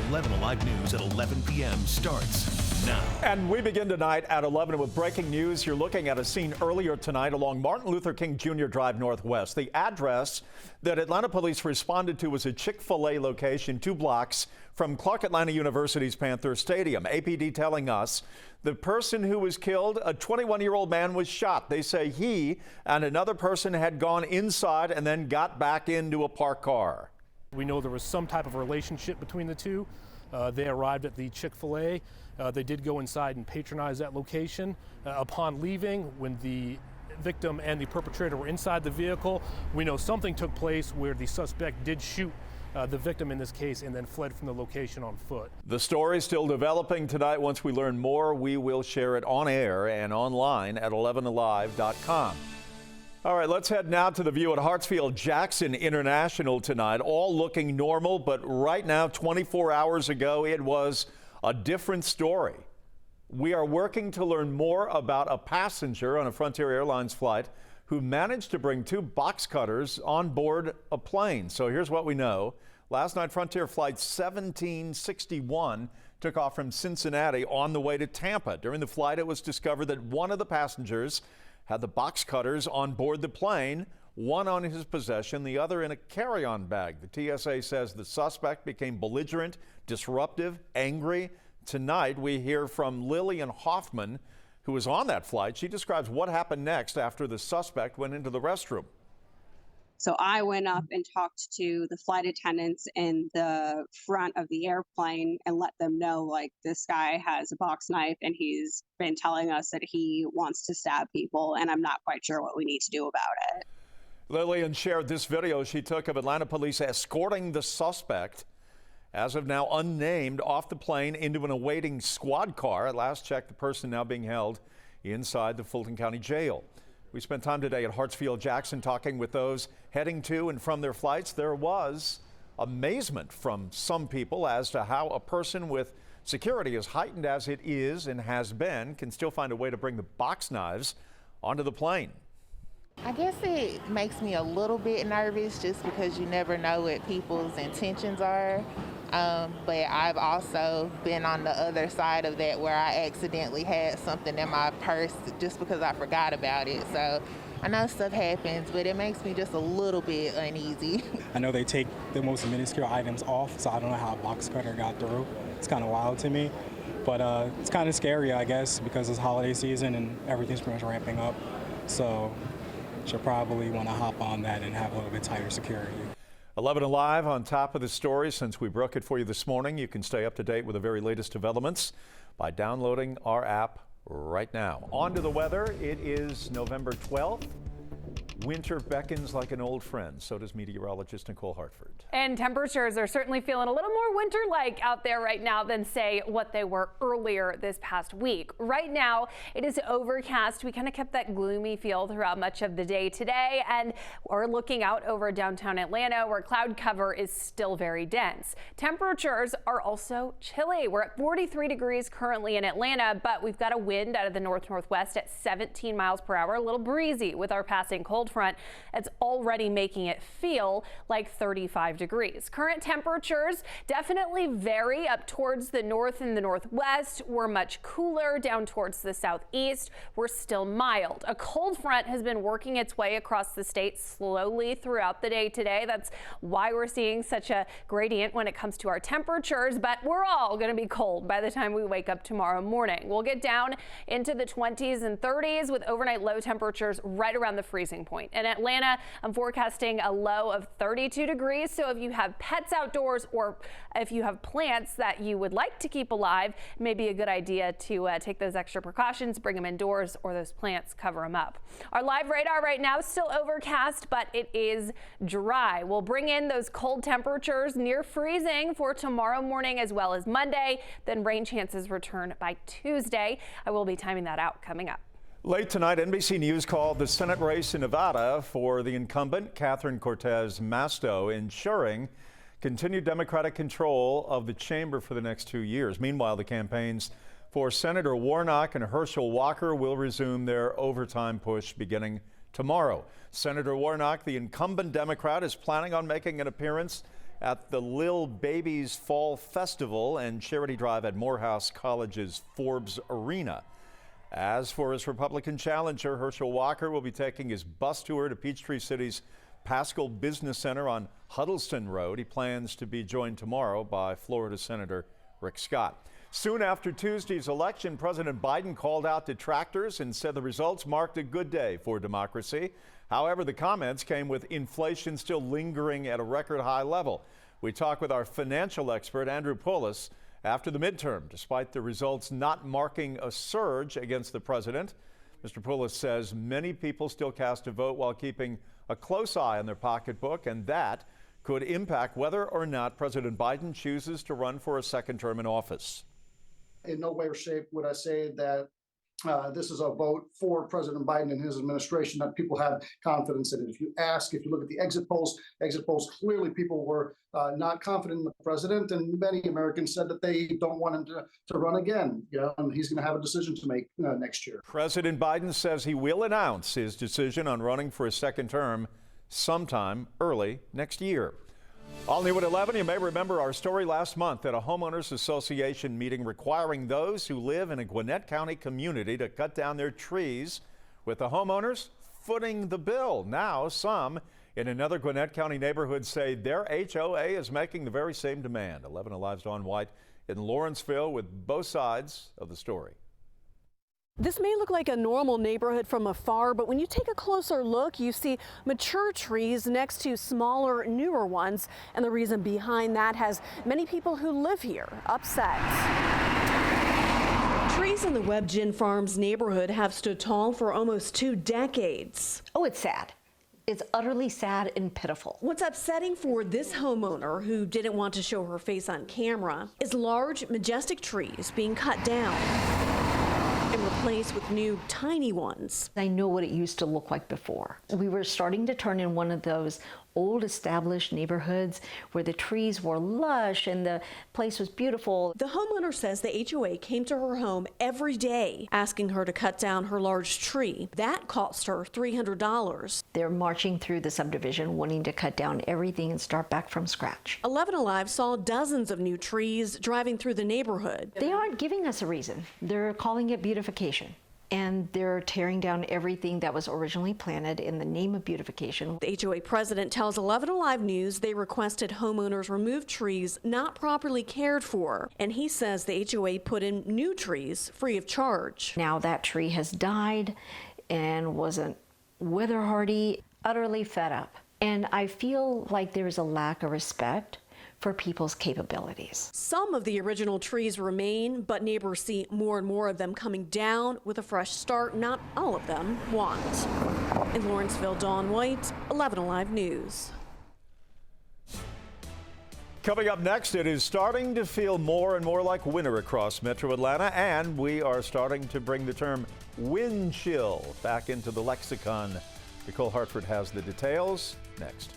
11 Alive News at 11 p.m. starts now. And we begin tonight at 11 with breaking news. You're looking at a scene earlier tonight along Martin Luther King Jr. Drive Northwest. The address that Atlanta police responded to was a Chick-fil-A location 2 blocks from Clark Atlanta University's Panther Stadium. APD telling us the person who was killed, a 21-year-old man, was shot. They say he and another person had gone inside and then got back into a parked car. We know there was some type of relationship between the two. They arrived at the Chick-fil-A. They did go inside and patronize that location. Upon leaving, when the victim and the perpetrator were inside the vehicle, we know something took place where the suspect did shoot the victim in this case and then fled from the location on foot. The story is still developing tonight. Once we learn more, we will share it on air and online at 11alive.com. All right, let's head now to the view at Hartsfield-Jackson International tonight. All looking normal, but right now, 24 hours ago, it was a different story. We are working to learn more about a passenger on a Frontier Airlines flight who managed to bring 2 box cutters on board a plane. So here's what we know. Last night, Frontier Flight 1761 took off from Cincinnati on the way to Tampa. During the flight, it was discovered that one of the passengers had the box cutters on board the plane, one on his possession, the other in a carry-on bag. The TSA says the suspect became belligerent, disruptive, angry. Tonight, we hear from Lillian Hoffman, who was on that flight. She describes what happened next after the suspect went into the restroom. So I went up and talked to the flight attendants in the front of the airplane and let them know, like, this guy has a box knife and he's been telling us that he wants to stab people, and I'm not quite sure what we need to do about it. Lillian shared this video she took of Atlanta police escorting the suspect, as of now unnamed, off the plane into an awaiting squad car. At last check, the person now being held inside the Fulton County Jail. We spent time today at Hartsfield-Jackson talking with those heading to and from their flights. There was amazement from some people as to how a person with security as heightened as it is and has been can still find a way to bring the box knives onto the plane. I guess it makes me a little bit nervous just because you never know what people's intentions are. But I've also been on the other side of that where I accidentally had something in my purse just because I forgot about it. So I know stuff happens, but it makes me just a little bit uneasy. I know they take the most minuscule items off, so I don't know how a box cutter got through. It's kind of wild to me. But it's kind of scary, I guess, because it's holiday season and everything's pretty much ramping up. So should probably want to hop on that and have a little bit tighter security. 11 Alive on top of the story since we broke it for you this morning. You can stay up to date with the very latest developments by downloading our app right now. On to the weather. It is November 12th. Winter beckons like an old friend. So does meteorologist Nicole Hartford. And temperatures are certainly feeling a little more winter-like out there right now than, say, what they were earlier this past week. Right now, it is overcast. We kind of kept that gloomy feel throughout much of the day today, and we're looking out over downtown Atlanta where cloud cover is still very dense. Temperatures are also chilly. We're at 43 degrees currently in Atlanta, but we've got a wind out of the north-northwest at 17 miles per hour, a little breezy with our passing cold front. It's already making it feel like 35 degrees. Current temperatures definitely vary up towards the north and the northwest. We're much cooler down towards the southeast. We're still mild. A cold front has been working its way across the state slowly throughout the day today. That's why we're seeing such a gradient when it comes to our temperatures, but we're all going to be cold by the time we wake up tomorrow morning. We'll get down into the 20s and 30s with overnight low temperatures right around the freezing point. In Atlanta, I'm forecasting a low of 32 degrees. So if you have pets outdoors or if you have plants that you would like to keep alive, it may be a good idea to take those extra precautions, bring them indoors, or those plants, cover them up. Our live radar right now is still overcast, but it is dry. We'll bring in those cold temperatures near freezing for tomorrow morning as well as Monday. Then rain chances return by Tuesday. I will be timing that out coming up. Late tonight, NBC News called the Senate race in Nevada for the incumbent Catherine Cortez Masto, ensuring continued Democratic control of the chamber for the next 2 years. Meanwhile, the campaigns for Senator Warnock and Herschel Walker will resume their overtime push beginning tomorrow. Senator Warnock, the incumbent Democrat, is planning on making an appearance at the Lil Babies Fall Festival and charity drive at Morehouse College's Forbes Arena. As for his Republican challenger, Herschel Walker will be taking his bus tour to Peachtree City's Pascal Business Center on Huddleston Road. He plans to be joined tomorrow by Florida Senator Rick Scott. Soon after Tuesday's election, President Biden called out detractors and said the results marked a good day for democracy. However, the comments came with inflation still lingering at a record high level. We talk with our financial expert, Andrew Poulos, after the midterm, despite the results not marking a surge against the president. Mr. Poulos says many people still cast a vote while keeping a close eye on their pocketbook, and that could impact whether or not President Biden chooses to run for a second term in office. In no way or shape would I say that this is a vote for President Biden and his administration, that people have confidence in it. If you look at the exit polls clearly people were not confident in the president, and many Americans said that they don't want him to run again. And he's going to have a decision to make next year. President Biden says he will announce his decision on running for a second term sometime early next year. All new at 11, you may remember our story last month at a homeowners association meeting requiring those who live in a Gwinnett County community to cut down their trees, with the homeowners footing the bill. Now, some in another Gwinnett County neighborhood say their HOA is making the very same demand. 11 Alive's Dawn White in Lawrenceville with both sides of the story. This may look like a normal neighborhood from afar, but when you take a closer look, you see mature trees next to smaller, newer ones. And the reason behind that has many people who live here upset. Trees in the Webb Gin Farms neighborhood have stood tall for almost 2 decades. Oh, it's sad. It's utterly sad and pitiful. What's upsetting for this homeowner, who didn't want to show her face on camera, is large, majestic trees being cut down and replaced with new tiny ones. I know what it used to look like before. We were starting to turn in one of those old established neighborhoods where the trees were lush and the place was beautiful. The homeowner says the HOA came to her home every day asking her to cut down her large tree. That cost her $300. They're marching through the subdivision wanting to cut down everything and start back from scratch. 11 Alive saw dozens of new trees driving through the neighborhood. They aren't giving us a reason. They're calling it beautification. And they're tearing down everything that was originally planted in the name of beautification. The HOA president tells 11 Alive News they requested homeowners remove trees not properly cared for. And he says the HOA put in new trees free of charge. Now that tree has died and wasn't weather hardy, utterly fed up. And I feel like there's a lack of respect for people's capabilities. Some of the original trees remain, but neighbors see more and more of them coming down with a fresh start. Not all of them want. In Lawrenceville, Dawn White, 11 Alive News. Coming up next, it is starting to feel more and more like winter across Metro Atlanta, and we are starting to bring the term wind chill back into the lexicon. Nicole Hartford has the details next.